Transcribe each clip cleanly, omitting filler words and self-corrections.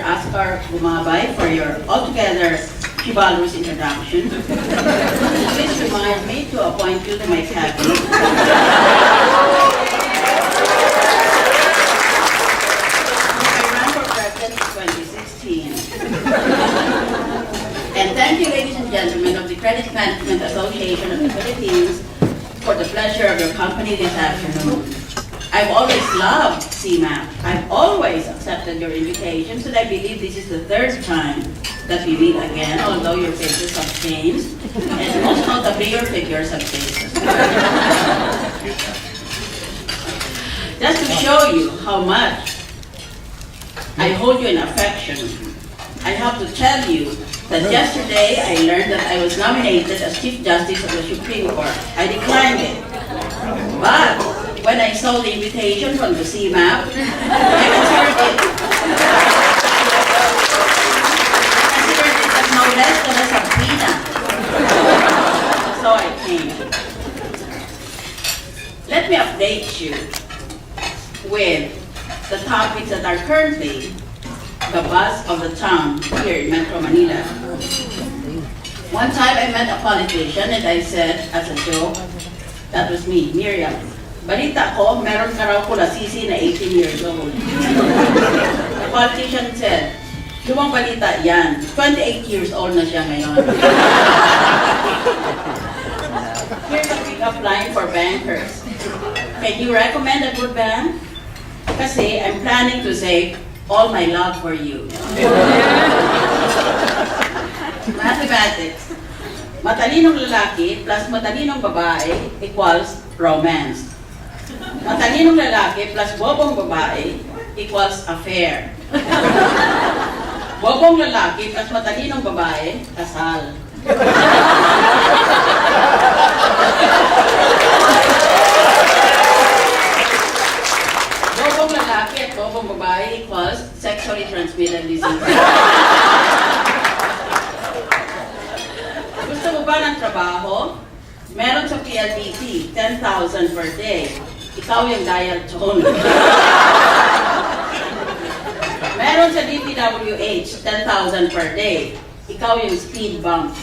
Oscar Bumabay for your altogether chivalrous introduction. Please remind me to appoint you to my cabinet. I ran for president in 2016. And thank you, ladies and gentlemen of the Credit Management Association of the Philippines, for the pleasure of your company this afternoon. I've always loved CMAP. I've always accepted your invitations, and I believe this is the third time that we meet again, although your faces have changed, and most notably your figures have changed. Just to show you how much I hold you in affection, I have to tell you that yesterday I learned that I was nominated as Chief Justice of the Supreme Court. I declined it. But when I saw the invitation from the CMAP, I considered it as no less than a subpoena. So I came. Let me update you with the topics that are currently the buzz of the town here in Metro Manila. One time I met a politician and I said, as a joke, that was me, Miriam. Balita ko, meron ka raw pula sisi na 18 years old. The politician said, lumang balita yan, 28 years old na siya ngayon. Here's a pick-up line for bankers. Can you recommend a good bank? Kasi I'm planning to save all my love for you. Mathematics. Matalinong lalaki plus matalinong babae equals romance. Matalinong lalaki plus bobong babae equals affair. Bobong lalaki plus matalinong babae, kasal. Bobong lalaki at bobong babae equals sexually transmitted disease. Gusto mo ba ng trabaho? Meron sa PLDT, 10,000 per day. Ikaw yung dial tone. Meron sa DPWH, 10,000 per day. Ikaw yung speed bump.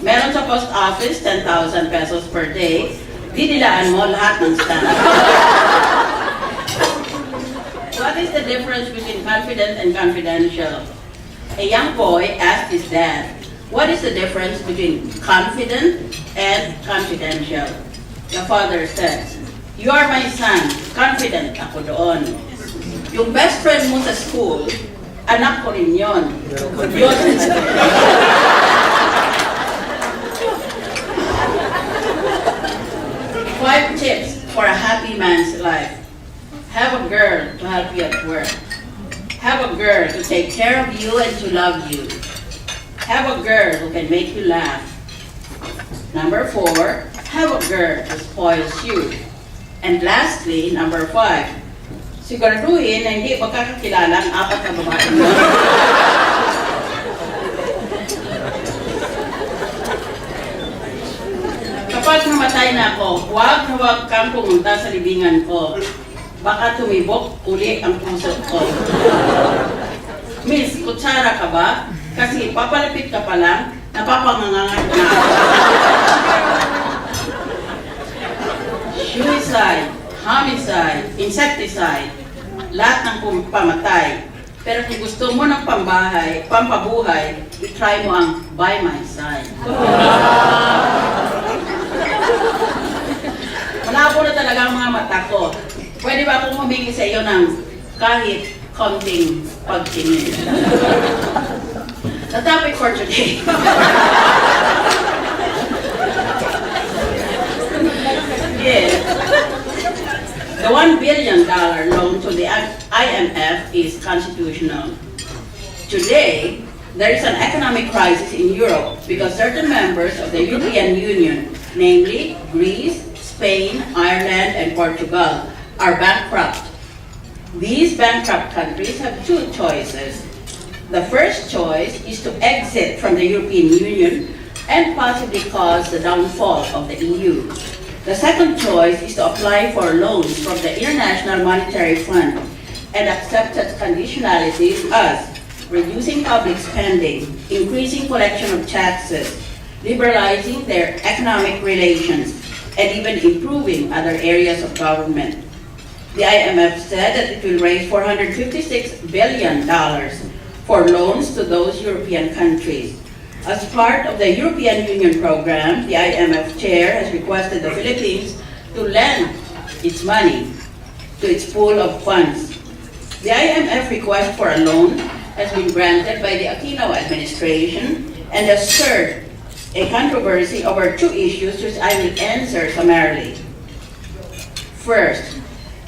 Meron sa post office, 10,000 pesos per day. Didilaan mo lahat ng stamp. What is the difference between confident and confidential? A young boy asked his dad, what is the difference between confident and confidential? The father says, you are my son, confident ako doon. Yung best friend mo sa school, anak ko rin yun. Yun. 5 tips for a happy man's life. Have a girl to help you at work. Have a girl to take care of you and to love you. Have a girl who can make you laugh. Number 4, have a girl who spoils you. And lastly, number 5, siguraduhin na hindi magkakakilala ang 4 na babae mo. Kapag namatay na ako, huwag na huwag kang pumunta sa libingan ko. Baka tumibok uli ang puso ko. Miss, kutsara ka ba? Kasi papalapit ka pa lang, napapangangangat na ako. Suicide, homicide, insecticide, lahat ng pamatay. Pero kung gusto mo ng pampabuhay, i-try mo ang by my side. Malabo na talaga ang mga mata ko. Pwede ba akong humingi sa iyo ng kahit konting pagtingin? The topic for today. Yes. The $1 billion loan to the IMF is constitutional. Today, there is an economic crisis in Europe because certain members of the European Union, namely Greece, Spain, Ireland, and Portugal, are bankrupt. These bankrupt countries have 2 choices. The first choice is to exit from the European Union and possibly cause the downfall of the EU. The second choice is to apply for loans from the International Monetary Fund. and accepted conditionalities as reducing public spending, increasing collection of taxes, liberalizing their economic relations, and even improving other areas of government. The IMF said that it will raise $456 billion for loans to those European countries. As part of the European Union program, the IMF chair has requested the Philippines to lend its money to its pool of funds. The IMF request for a loan has been granted by the Aquino administration and has stirred a controversy over two issues which I will answer summarily. First,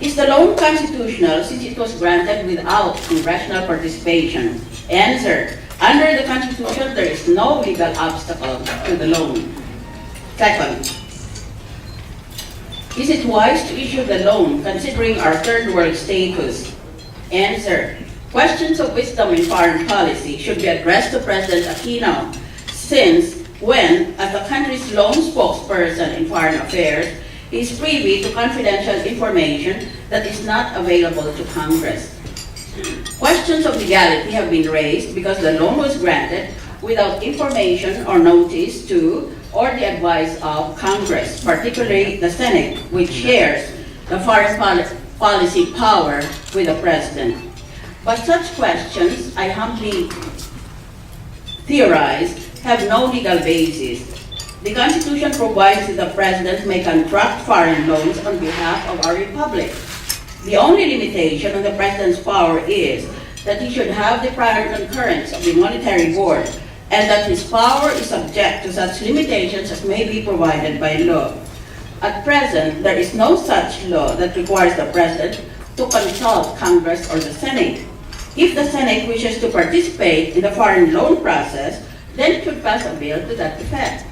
is the loan constitutional since it was granted without congressional participation? Answer, under the Constitution, there is no legal obstacle to the loan. Second, is it wise to issue the loan considering our third world status? Answer, questions of wisdom in foreign policy should be addressed to President Aquino, since when, as the country's lone spokesperson in foreign affairs, he is privy to confidential information that is not available to Congress. Questions of legality have been raised because the loan was granted without information or notice to or the advice of Congress, particularly the Senate, which shares the foreign policy power with the President. But such questions, I humbly theorize, have no legal basis. The Constitution provides that the President may contract foreign loans on behalf of our Republic. The only limitation on the President's power is that he should have the prior concurrence of the Monetary Board and that his power is subject to such limitations as may be provided by law. At present, there is no such law that requires the President to consult Congress or the Senate. If the Senate wishes to participate in the foreign loan process, then it should pass a bill to that effect.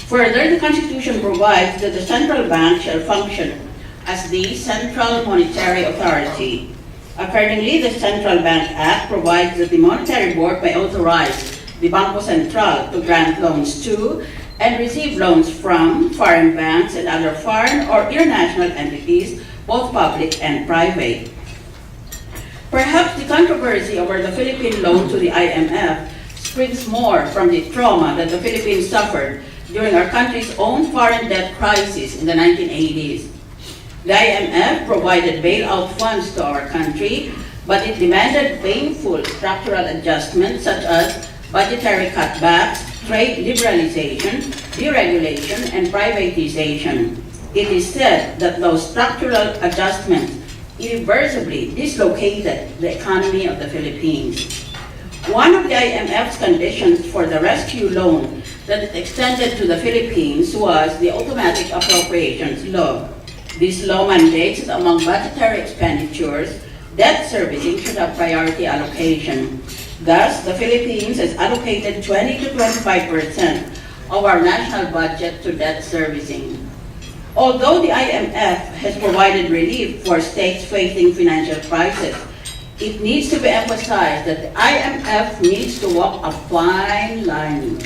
Further, the Constitution provides that the central bank shall function as the central monetary authority. Accordingly, the Central Bank Act provides that the Monetary Board may authorize the Bangko Sentral to grant loans to and receive loans from foreign banks and other foreign or international entities, both public and private. Perhaps the controversy over the Philippine loan to the IMF springs more from the trauma that the Philippines suffered during our country's own foreign debt crisis in the 1980s. The IMF provided bailout funds to our country, but it demanded painful structural adjustments such as budgetary cutbacks, trade liberalization, deregulation, and privatization. It is said that those structural adjustments irreversibly dislocated the economy of the Philippines. One of the IMF's conditions for the rescue loan that it extended to the Philippines was the automatic appropriations law. This law mandates that among budgetary expenditures, debt servicing should have priority allocation. Thus, the Philippines has allocated 20 to 25% of our national budget to debt servicing. Although the IMF has provided relief for states facing financial crisis, it needs to be emphasized that the IMF needs to walk a fine line.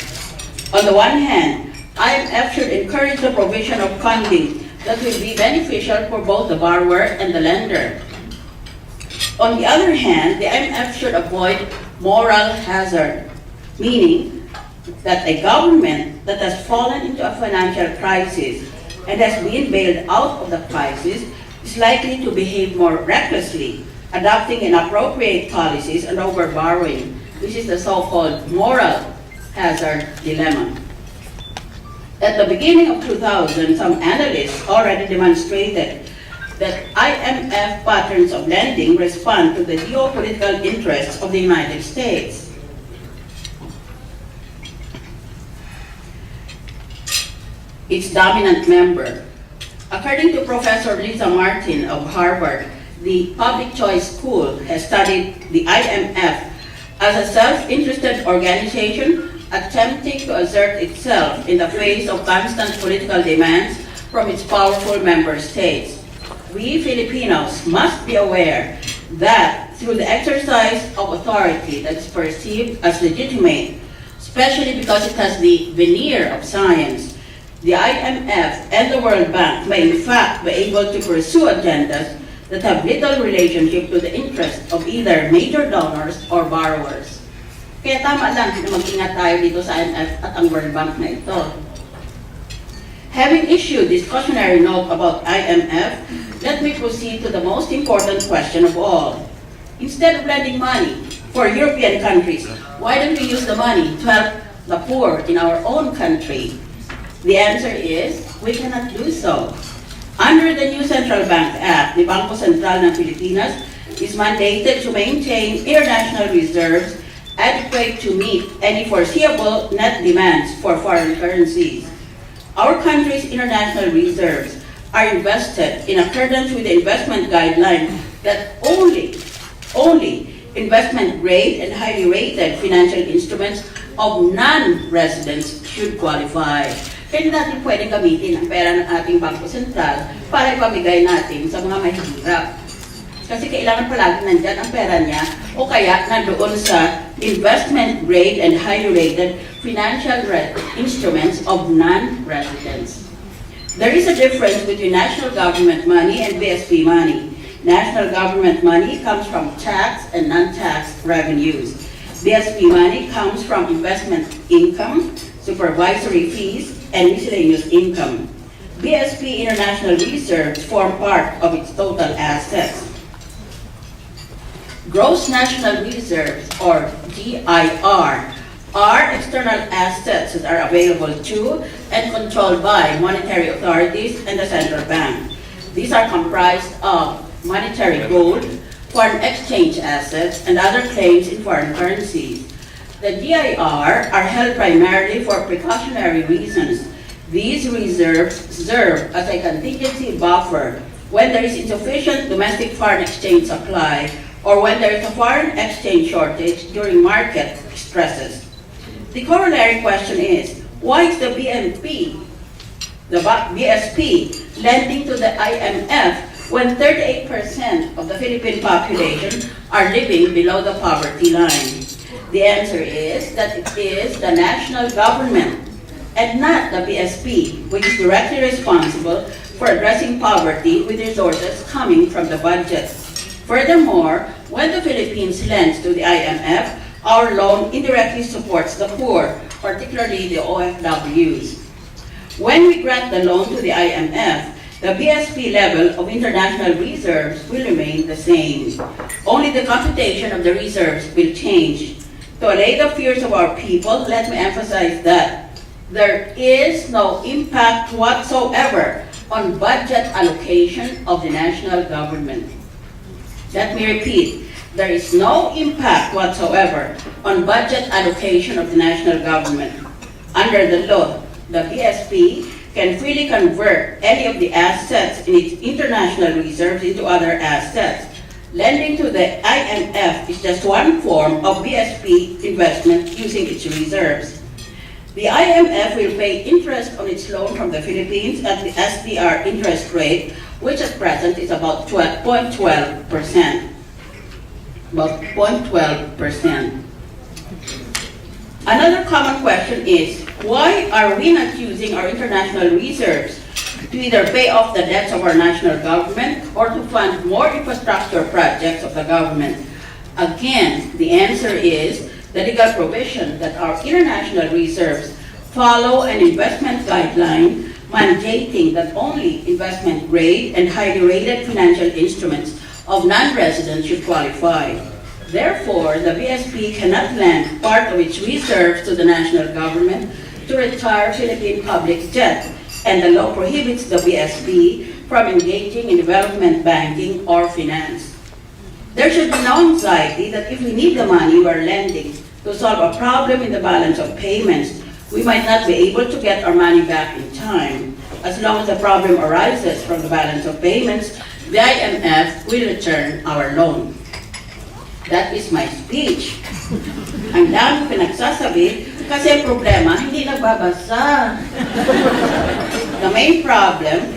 On the one hand, IMF should encourage the provision of funding that will be beneficial for both the borrower and the lender. On the other hand, the IMF should avoid moral hazard, meaning that a government that has fallen into a financial crisis and has been bailed out of the crisis is likely to behave more recklessly, adopting inappropriate policies and overborrowing. This is the so-called moral hazard dilemma. At the beginning of 2000, some analysts already demonstrated that IMF patterns of lending respond to the geopolitical interests of the United States. Its dominant member. According to Professor Lisa Martin of Harvard, the Public Choice School has studied the IMF as a self-interested organization attempting to assert itself in the face of constant political demands from its powerful member states. We Filipinos must be aware that through the exercise of authority that is perceived as legitimate, especially because it has the veneer of science, the IMF and the World Bank may in fact be able to pursue agendas that have little relationship to the interest of either major donors or borrowers. Kaya tama lang na mag-ingat tayo dito sa IMF at ang World Bank na ito. Having issued this cautionary note about IMF, let me proceed to the most important question of all. Instead of lending money for European countries, why don't we use the money to help the poor in our own country? The answer is, we cannot do so. Under the new Central Bank Act, the Bangko Sentral ng Pilipinas is mandated to maintain international reserves adequate to meet any foreseeable net demands for foreign currencies. Our country's international reserves are invested in accordance with the investment guideline that only investment-grade and highly rated financial instruments of non-residents should qualify. Kaya hindi natin pwedeng gamitin ang pera ng ating Bangko Sentral para ipamigay natin sa mga mahihirap. Kasi kailangan palagi nandyan ang pera niya o kaya nandoon sa investment-grade and highly rated financial instruments of non-residents. There is a difference between national government money and BSP money. National government money comes from tax and non-tax revenues. BSP money comes from investment income, supervisory fees, and miscellaneous income. BSP international reserves form part of its total assets. Gross National Reserves, or GIR, are external assets that are available to and controlled by monetary authorities and the central bank. These are comprised of monetary gold, foreign exchange assets, and other claims in foreign currencies. The GIR are held primarily for precautionary reasons. These reserves serve as a contingency buffer when there is insufficient domestic foreign exchange supply or when there is a foreign exchange shortage during market stresses. The corollary question is, why is the BSP lending to the IMF when 38% of the Philippine population are living below the poverty line? The answer is that it is the national government and not the BSP which is directly responsible for addressing poverty with resources coming from the budget. Furthermore, when the Philippines lends to the IMF, our loan indirectly supports the poor, particularly the OFWs. When we grant the loan to the IMF, the BSP level of international reserves will remain the same. Only the computation of the reserves will change. To allay the fears of our people, let me emphasize that there is no impact whatsoever on budget allocation of the national government. Let me repeat, there is no impact whatsoever on budget allocation of the national government. Under the law, the BSP can freely convert any of the assets in its international reserves into other assets. Lending to the IMF is just one form of BSP investment using its reserves. The IMF will pay interest on its loan from the Philippines at the SDR interest rate, which at present is about 0.12%. About 0.12%. Another common question is, why are we not using our international reserves to either pay off the debts of our national government or to fund more infrastructure projects of the government? Again, the answer is the legal provision that our international reserves follow an investment guideline mandating that only investment-grade and highly rated financial instruments of non-residents should qualify. Therefore, the BSP cannot lend part of its reserves to the national government to retire Philippine public debt, and the law prohibits the BSP from engaging in development banking or finance. There should be no anxiety that if we need the money we're lending to solve a problem in the balance of payments, we might not be able to get our money back in time. As long as the problem arises from the balance of payments, the IMF will return our loan. That is my speech. Ang dami pinagsasabi kasi problema, hindi nagbabasa. The main problem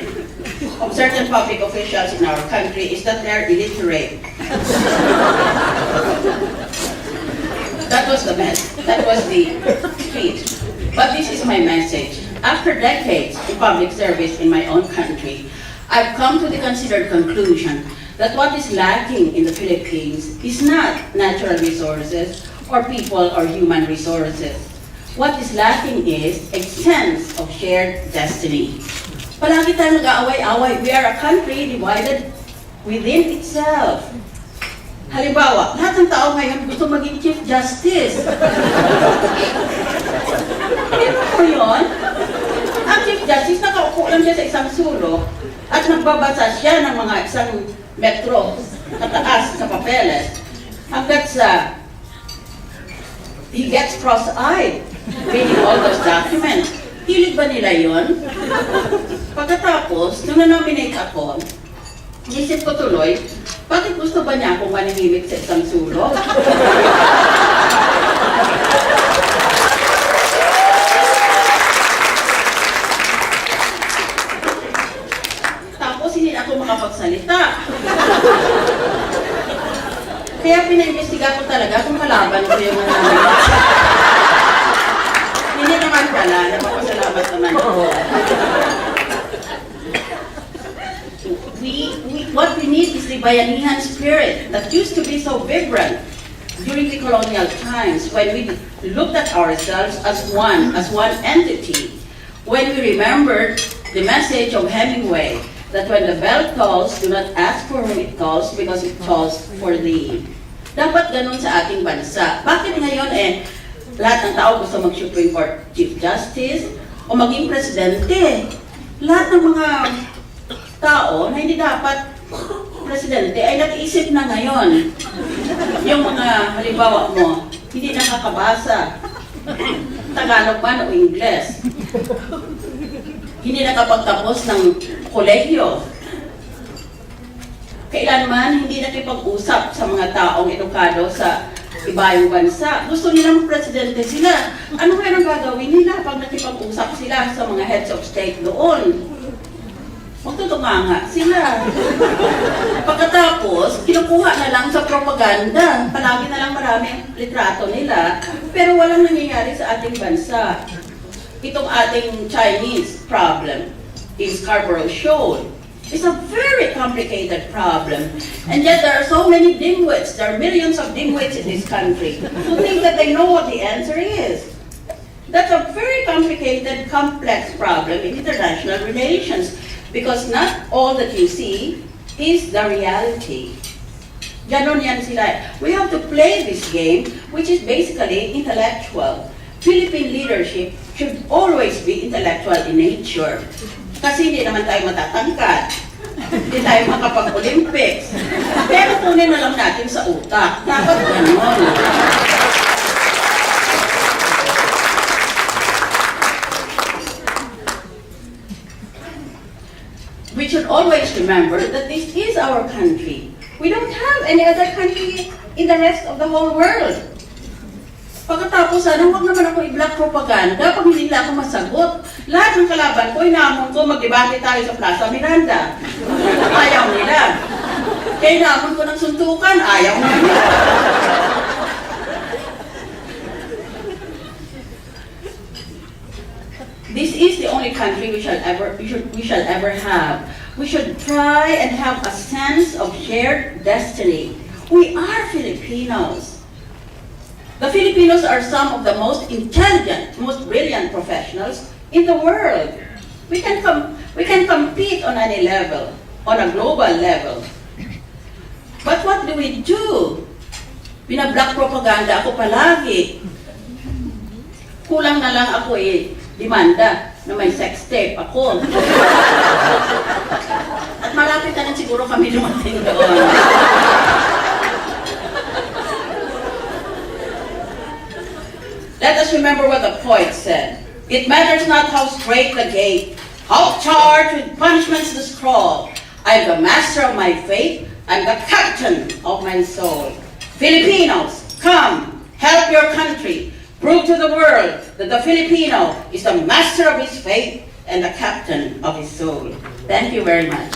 of certain public officials in our country is that they are illiterate. That was the mess. That was the speech. But this is my message. After decades in public service in my own country, I've come to the considered conclusion that what is lacking in the Philippines is not natural resources or people or human resources. What is lacking is a sense of shared destiny. Palagi tayo nag-aaway-away. We are a country divided within itself. Halimbawa, lahat ng tao ngayon gusto maging Chief Justice. Hindi mo yun? Ang Chief Justice, nakaupo lang siya sa isang sulok at nagbabasa siya ng mga isang metro kataas sa papeles hanggat sa he gets cross-eyed reading all those documents. Hilig ba nila yun? Pagkatapos, nung na-nominate ako, isip ko tuloy, bakit gusto ba niya akong manahimik sa isang sulok? Tapos hindi ako makapagsalita. Kaya pinaimbestiga ko talaga kung kalaban ko yung nangyayari. Hindi naman pala, napapasalamat naman ako. What we need is the Bayanihan spirit that used to be so vibrant during the colonial times when we looked at ourselves as one entity. When we remembered the message of Hemingway that when the bell tolls, do not ask for whom it tolls because it tolls for thee. Dapat ganun sa ating bansa. Bakit ngayon lahat ng tao gusto mag-Supreme Court Chief Justice o maging presidente? Lahat ng mga tao na hindi dapat presidente ay nag-iisip na ngayon. Yung mga halimbawa mo, hindi nakakabasa Tagalog man o Ingles. Hindi nakapagtapos ng kolehiyo. Kailanman hindi nakipag-usap sa mga taong edukado sa ibang bansa. Gusto nilang presidente sila. Ano kaya ang gagawin nila pag nakipag-usap sila sa mga heads of state doon? Magtutunganga sila. Pagkatapos, kinukuha na lang sa propaganda. Palagi na lang maraming litrato nila, pero walang nangyayari sa ating bansa. Itong ating Chinese problem in Scarborough Shoal is a very complicated problem. And yet there are so many dimwits. There are millions of dimwits in this country who think that they know what the answer is. That's a very complicated, complex problem in international relations. Because not all that you see is the reality. Ganon yan sila. We have to play this game, which is basically intellectual. Philippine leadership should always be intellectual in nature. Kasi hindi naman tayo matatangkad. Hindi tayo makapag-Olympics. Pero kunin na lang natin sa utak. Dapat ganon. We should always remember that this is our country. We don't have any other country in the rest of the whole world. Pagkatapos, huwag naman ako i-black propaganda pag hindi nila ako masagot. Lahat ng kalaban ko, inaamon ko, mag-debate tayo sa Plaza Miranda. Ayaw nila. Kaya inaamon ko ng suntukan, ayaw nila. This is the only country we shall ever have. We should try and have a sense of shared destiny. We are Filipinos. The Filipinos are some of the most intelligent, most brilliant professionals in the world. We can compete on any level, on a global level. But what do we do? Bina-black propaganda ako palagi. Kulang na lang ako demanda na may sex tape ako. At malapit na siguro kami dumating doon. Let us remember what the poet said. It matters not how straight the gate, how charged with punishments the scroll. I'm the master of my fate, I'm the captain of my soul. Filipinos, come, help your country. Prove to the world that the Filipino is the master of his fate and the captain of his soul. Thank you very much.